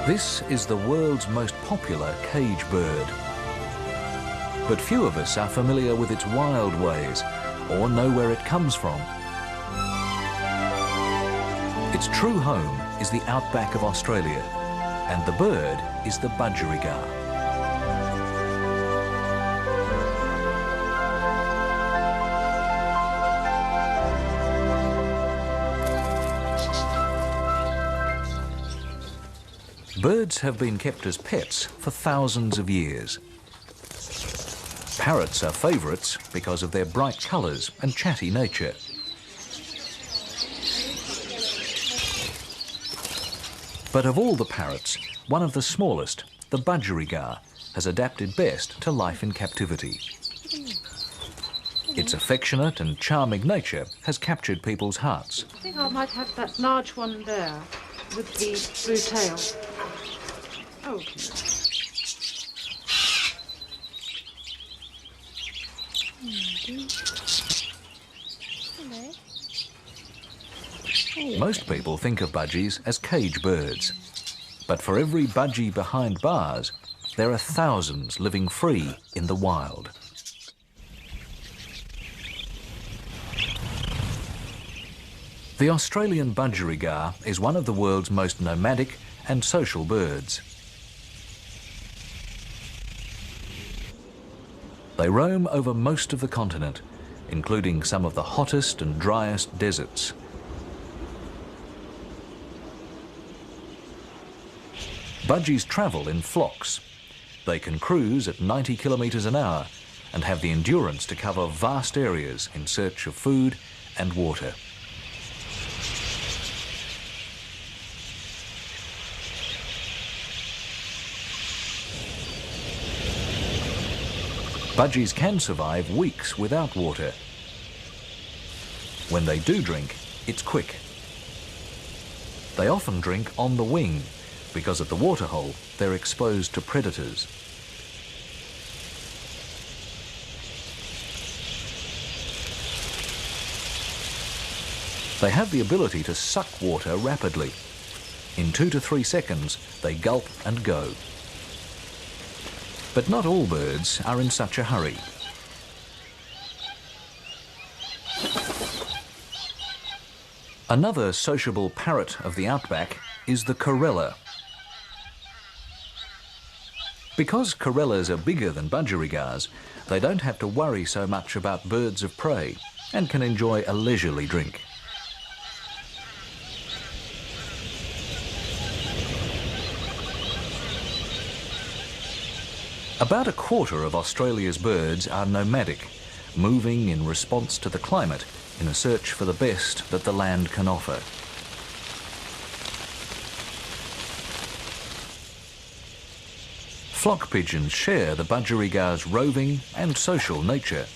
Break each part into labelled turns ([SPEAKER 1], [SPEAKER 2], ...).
[SPEAKER 1] This is the world's most popular cage bird. But few of us are familiar with its wild ways or know where it comes from. Its true home is the outback of Australia, and the bird is the budgerigar. Birds have been kept as pets for thousands of years. Parrots are favourites because of their bright colours and chatty nature. But of all the parrots, one of the smallest, the budgerigar, has adapted best to life in captivity. Its affectionate and charming nature has captured people's hearts.
[SPEAKER 2] I think I might have that large one there with the blue tail. Oh.
[SPEAKER 1] Most people think of budgies as cage birds, but for every budgie behind bars, there are thousands living free in the wild. The Australian budgerigar is one of the world's most nomadic and social birds. They roam over most of the continent, including some of the hottest and driest deserts. Budgies travel in flocks. They can cruise at 90 kilometres an hour and have the endurance to cover vast areas in search of food and water. Budgies can survive weeks without water. When they do drink, it's quick. They often drink on the wing, because at the waterhole they're exposed to predators. They have the ability to suck water rapidly. In 2 to 3 seconds, they gulp and go. But not all birds are in such a hurry. Another sociable parrot of the outback is the corella. Because corellas are bigger than budgerigars, they don't have to worry so much about birds of prey and can enjoy a leisurely drink. About a quarter of Australia's birds are nomadic, moving in response to the climate in a search for the best that the land can offer. Flock pigeons share the budgerigar's roving and social nature.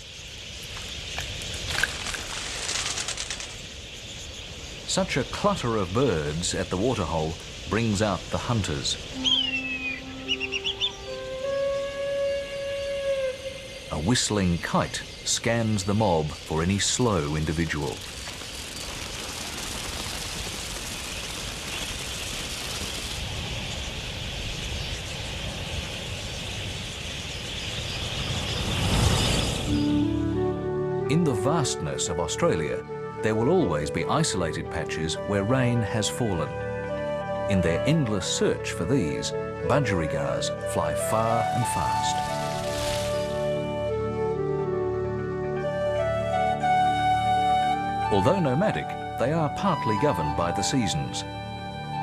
[SPEAKER 1] Such a clutter of birds at the waterhole brings out the hunters. A whistling kite scans the mob for any slow individual. In the vastness of Australia, there will always be isolated patches where rain has fallen. In their endless search for these, budgerigars fly far and fast. Although nomadic, they are partly governed by the seasons.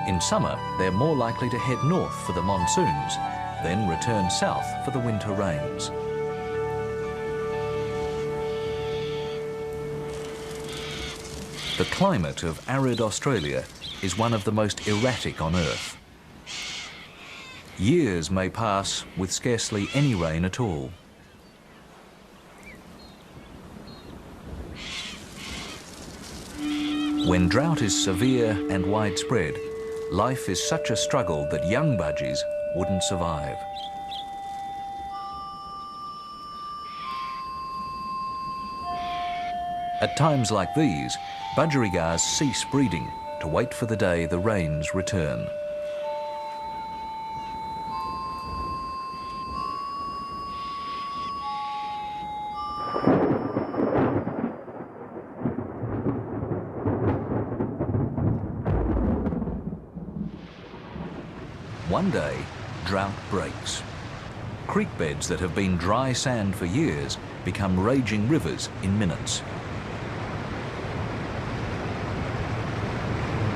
[SPEAKER 1] In summer, they're more likely to head north for the monsoons, then return south for the winter rains. The climate of arid Australia is one of the most erratic on Earth. Years may pass with scarcely any rain at all. When drought is severe and widespread, life is such a struggle that young budgies wouldn't survive. At times like these, budgerigars cease breeding to wait for the day the rains return. One day, drought breaks. Creek beds that have been dry sand for years become raging rivers in minutes.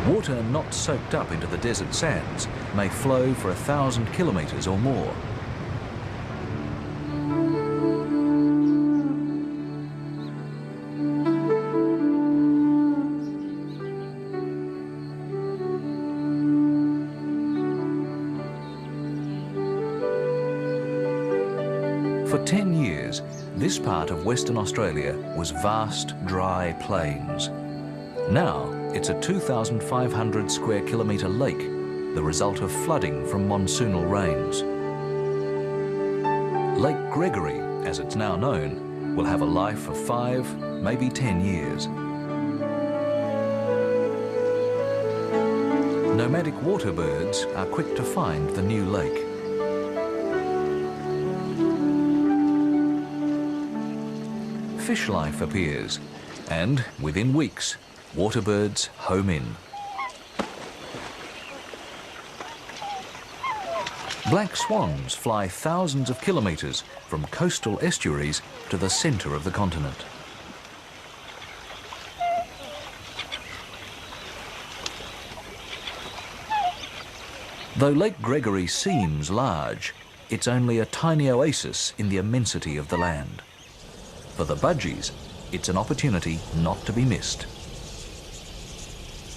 [SPEAKER 1] Water not soaked up into the desert sands may flow for 1,000 kilometres or more. For 10 years, this part of Western Australia was vast, dry plains. Now, it's a 2,500 square kilometre lake, the result of flooding from monsoonal rains. Lake Gregory, as it's now known, will have a life of 5, maybe 10 years. Nomadic water birds are quick to find the new lake. Fish life appears, and within weeks, water birds home in. Black swans fly thousands of kilometres from coastal estuaries to the centre of the continent. Though Lake Gregory seems large, it's only a tiny oasis in the immensity of the land. For the budgies, it's an opportunity not to be missed.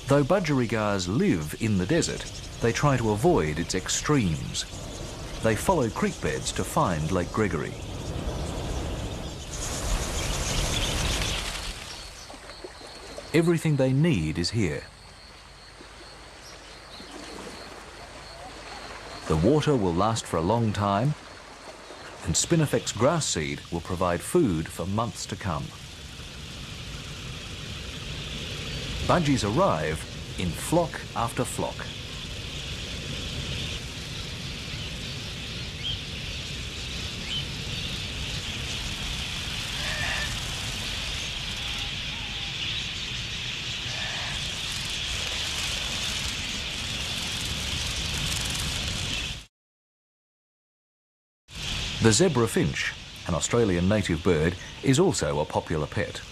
[SPEAKER 1] Though budgerigars live in the desert, they try to avoid its extremes. They follow creek beds to find Lake Gregory. Everything they need is here. The water will last for a long time, and Spinifex grass seed will provide food for months to come. Budgies arrive in flock after flock. The zebra finch, an Australian native bird, is also a popular pet.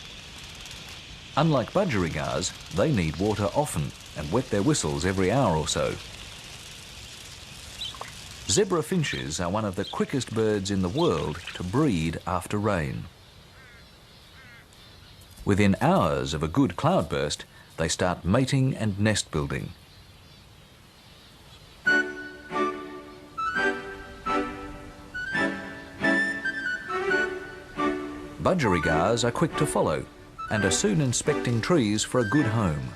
[SPEAKER 1] Unlike budgerigars, they need water often and wet their whistles every hour or so. Zebra finches are one of the quickest birds in the world to breed after rain. Within hours of a good cloudburst, they start mating and nest building. Budgerigars are quick to follow and are soon inspecting trees for a good home.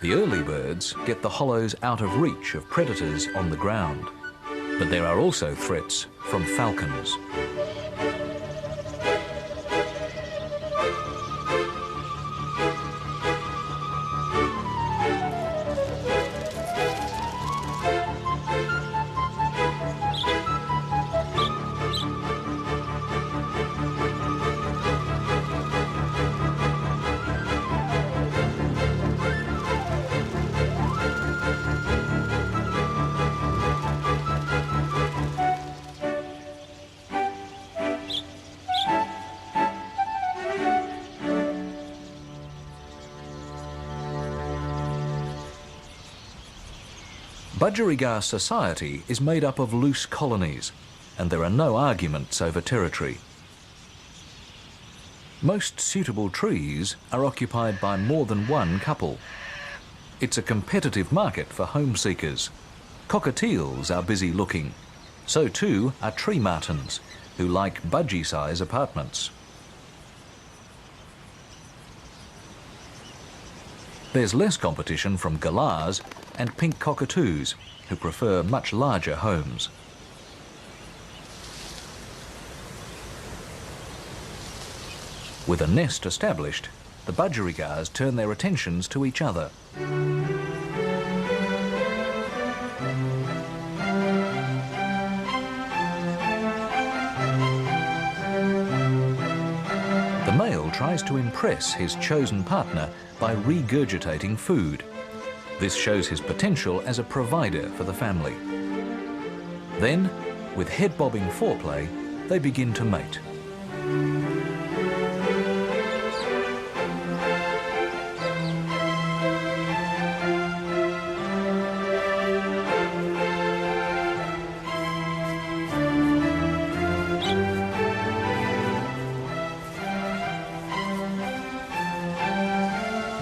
[SPEAKER 1] The early birds get the hollows out of reach of predators on the ground. But there are also threats from falcons. Budgerigar society is made up of loose colonies, and there are no arguments over territory. Most suitable trees are occupied by more than one couple. It's a competitive market for home seekers. Cockatiels are busy looking. So too are tree martins, who like budgie-size apartments. There's less competition from galahs and pink cockatoos, who prefer much larger homes. With a nest established, the budgerigars turn their attentions to each other. The male tries to impress his chosen partner by regurgitating food. This shows his potential as a provider for the family. Then, with head-bobbing foreplay, they begin to mate.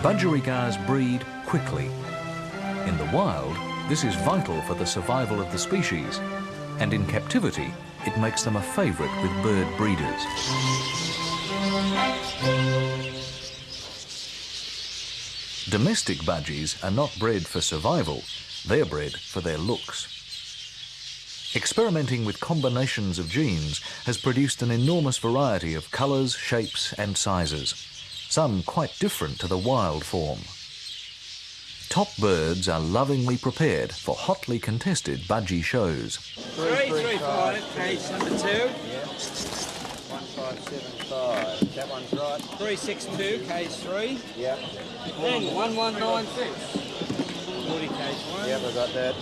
[SPEAKER 1] Budgerigars breed quickly. In the wild, this is vital for the survival of the species, and in captivity, it makes them a favourite with bird breeders. Domestic budgies are not bred for survival, they're bred for their looks. Experimenting with combinations of genes has produced an enormous variety of colours, shapes and sizes, some quite different to the wild form. Top birds are lovingly prepared for hotly contested budgie shows.
[SPEAKER 3] 335, cage number 2.
[SPEAKER 4] Yeah. 1575. That one's right.
[SPEAKER 3] 362, cage 3.
[SPEAKER 4] Yeah.
[SPEAKER 3] Then 1196. 40, cage 1.
[SPEAKER 4] Yeah, I got that.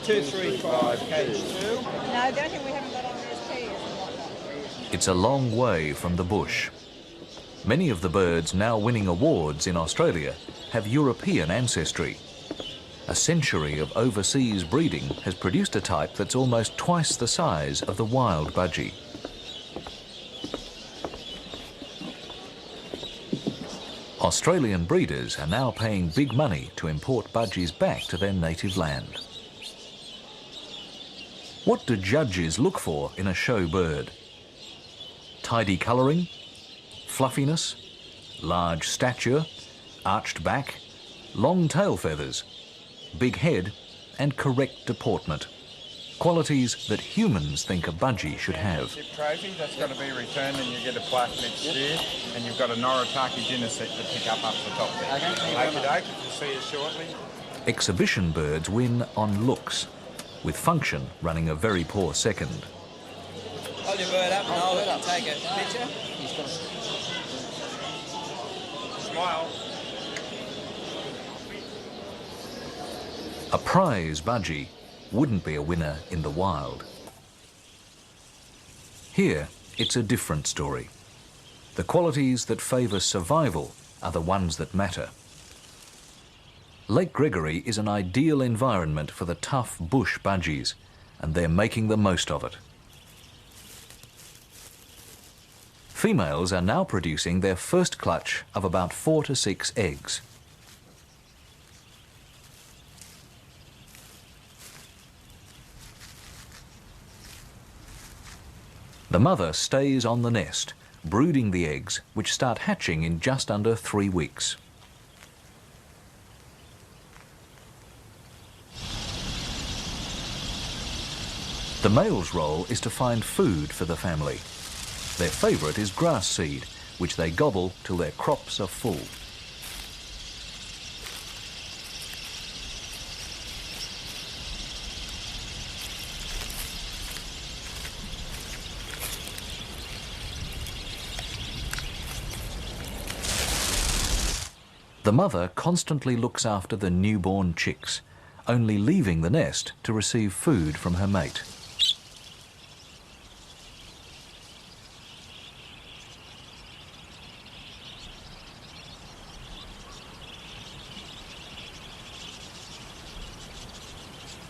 [SPEAKER 3] 235, cage 2.
[SPEAKER 5] No, the only thing we haven't got on there is keys and whatnot.
[SPEAKER 1] It's a long way from the bush. Many of the birds now winning awards in Australia have European ancestry. A century of overseas breeding has produced a type that's almost twice the size of the wild budgie. Australian breeders are now paying big money to import budgies back to their native land. What do judges look for in a show bird? Tidy colouring, fluffiness, large stature, arched back, long tail feathers, big head and correct deportment. Qualities that humans think a budgie should have.
[SPEAKER 6] Trophy, that's got to be returned and you get a plaque next year, and you've got a Noritake dinner set to pick up the top there. Okay, you'll see it shortly.
[SPEAKER 1] Exhibition birds win on looks, with function running a very poor second.
[SPEAKER 3] Hold your bird up and hold it. I'll take a picture.
[SPEAKER 6] Smile.
[SPEAKER 1] A prize budgie wouldn't be a winner in the wild. Here, it's a different story. The qualities that favour survival are the ones that matter. Lake Gregory is an ideal environment for the tough bush budgies, and they're making the most of it. Females are now producing their first clutch of about 4 to 6 eggs. The mother stays on the nest, brooding the eggs, which start hatching in just under 3 weeks. The male's role is to find food for the family. Their favourite is grass seed, which they gobble till their crops are full. The mother constantly looks after the newborn chicks, only leaving the nest to receive food from her mate.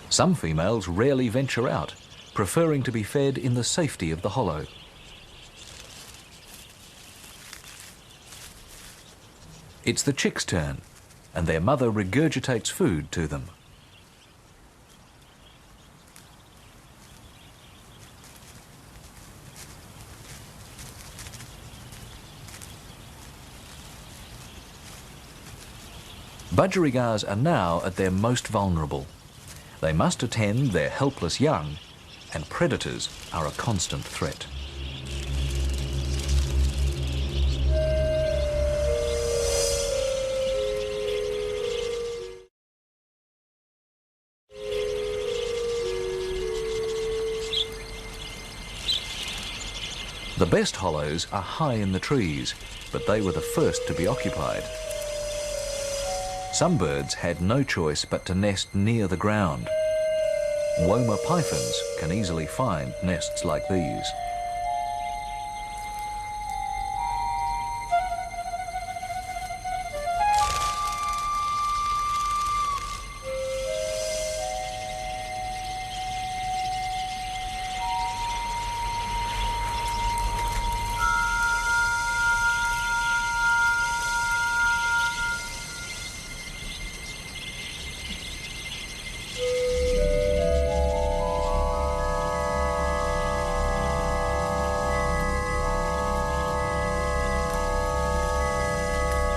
[SPEAKER 1] Some females rarely venture out, preferring to be fed in the safety of the hollow. It's the chicks' turn, and their mother regurgitates food to them. Budgerigars are now at their most vulnerable. They must attend their helpless young, and predators are a constant threat. The best hollows are high in the trees, but they were the first to be occupied. Some birds had no choice but to nest near the ground. Woma pythons can easily find nests like these.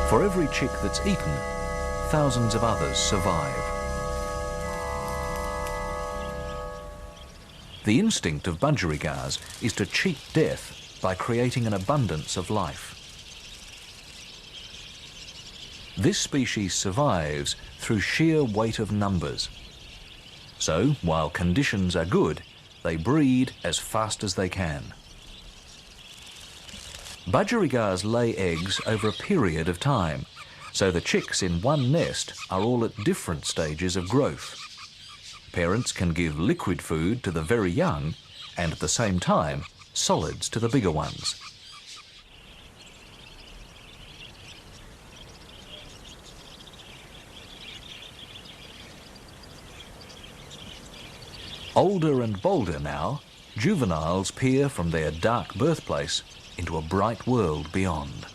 [SPEAKER 1] For every chick that's eaten, thousands of others survive. The instinct of budgerigars is to cheat death by creating an abundance of life. This species survives through sheer weight of numbers. So, while conditions are good, they breed as fast as they can. Budgerigars lay eggs over a period of time, so the chicks in one nest are all at different stages of growth. Parents can give liquid food to the very young and at the same time solids to the bigger ones. Older and bolder now, juveniles peer from their dark birthplace into a bright world beyond.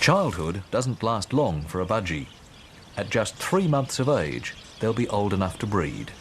[SPEAKER 1] Childhood doesn't last long for a budgie. At just 3 months of age, they'll be old enough to breed.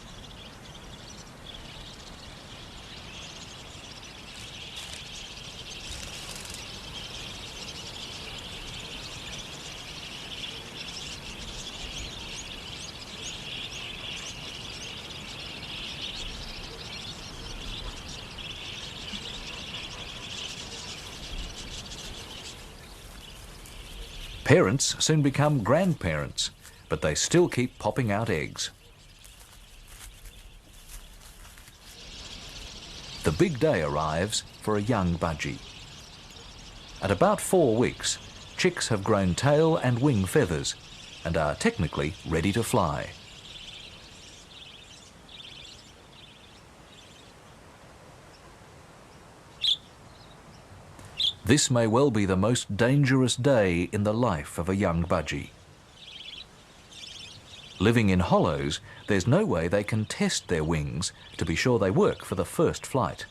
[SPEAKER 1] Parents soon become grandparents, but they still keep popping out eggs. The big day arrives for a young budgie. At about 4 weeks, chicks have grown tail and wing feathers and are technically ready to fly. This may well be the most dangerous day in the life of a young budgie. Living in hollows, there's no way they can test their wings to be sure they work for the first flight.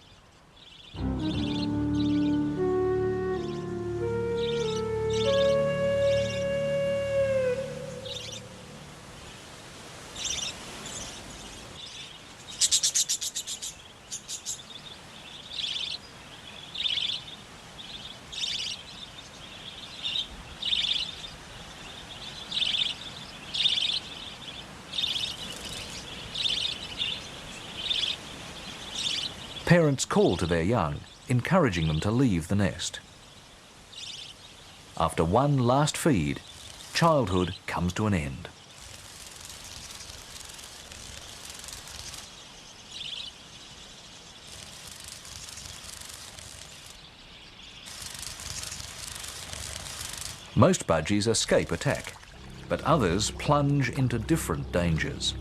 [SPEAKER 1] Parents call to their young, encouraging them to leave the nest. After one last feed, childhood comes to an end. Most budgies escape attack, but others plunge into different dangers.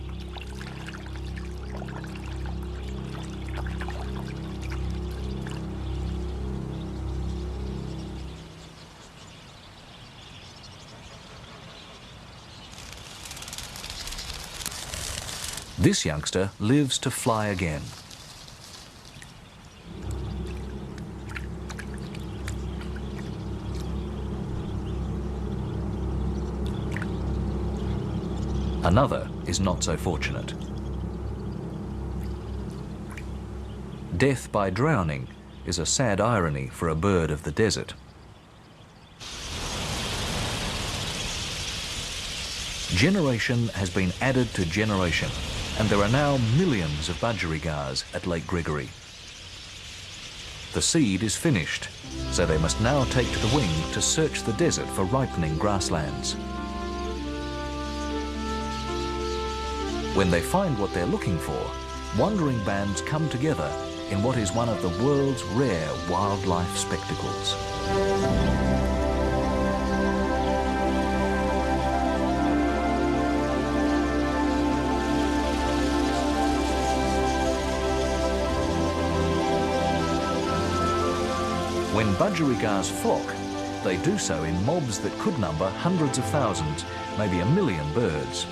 [SPEAKER 1] This youngster lives to fly again. Another is not so fortunate. Death by drowning is a sad irony for a bird of the desert. Generation has been added to generation, and there are now millions of budgerigars at Lake Gregory. The seed is finished, so they must now take to the wing to search the desert for ripening grasslands. When they find what they're looking for, wandering bands come together in what is one of the world's rare wildlife spectacles. When budgerigars flock, they do so in mobs that could number hundreds of thousands, maybe 1 million birds.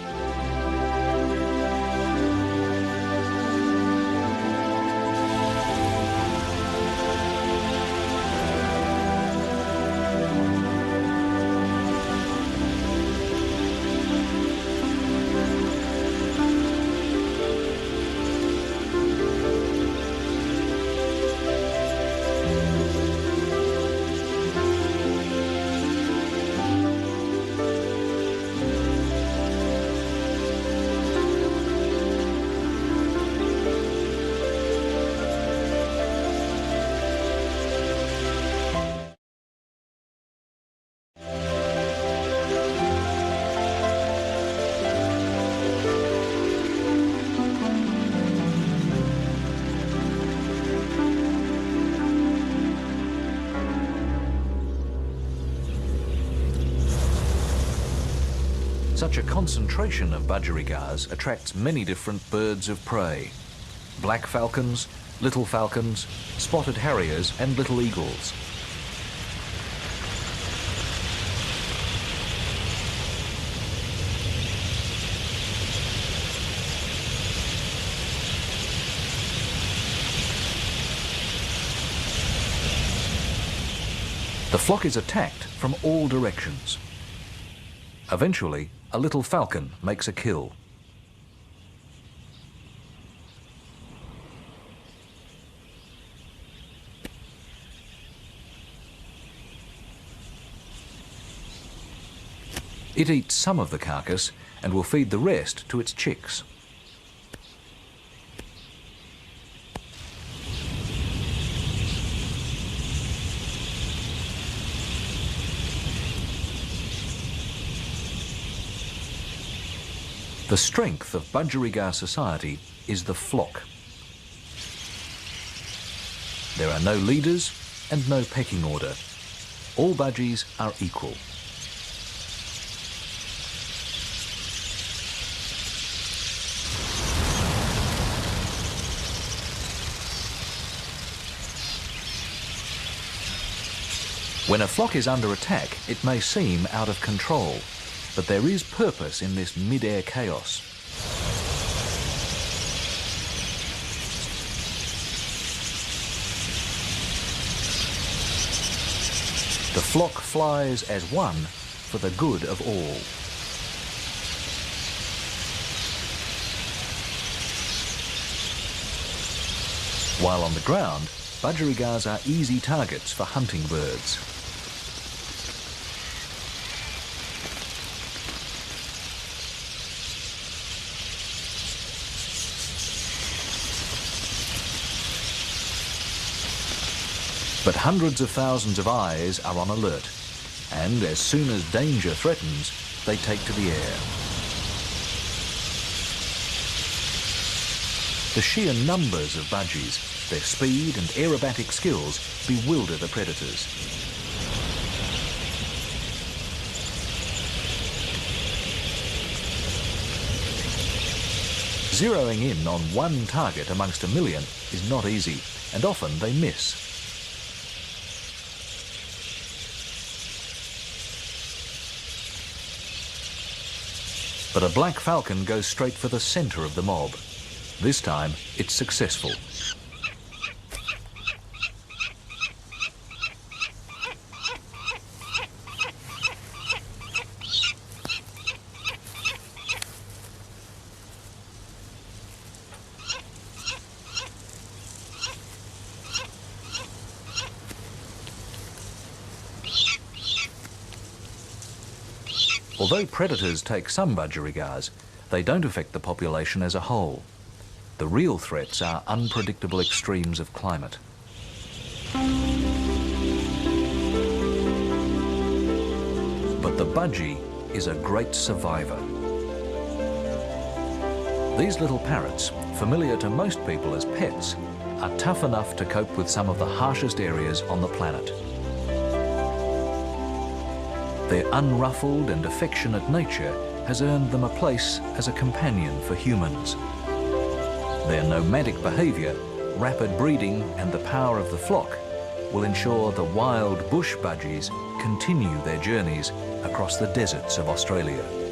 [SPEAKER 1] Such a concentration of budgerigars attracts many different birds of prey. Black falcons, little falcons, spotted harriers and little eagles. The flock is attacked from all directions. Eventually, a little falcon makes a kill. It eats some of the carcass and will feed the rest to its chicks. The strength of budgerigar society is the flock. There are no leaders and no pecking order. All budgies are equal. When a flock is under attack, it may seem out of control, but there is purpose in this mid-air chaos. The flock flies as one for the good of all. While on the ground, budgerigars are easy targets for hunting birds. But hundreds of thousands of eyes are on alert, and as soon as danger threatens, they take to the air. The sheer numbers of budgies, their speed and aerobatic skills bewilder the predators. Zeroing in on one target amongst 1 million is not easy, and often they miss. But a black falcon goes straight for the centre of the mob. This time, it's successful. Although predators take some budgerigars, they don't affect the population as a whole. The real threats are unpredictable extremes of climate. But the budgie is a great survivor. These little parrots, familiar to most people as pets, are tough enough to cope with some of the harshest areas on the planet. Their unruffled and affectionate nature has earned them a place as a companion for humans. Their nomadic behaviour, rapid breeding and the power of the flock will ensure the wild bush budgies continue their journeys across the deserts of Australia.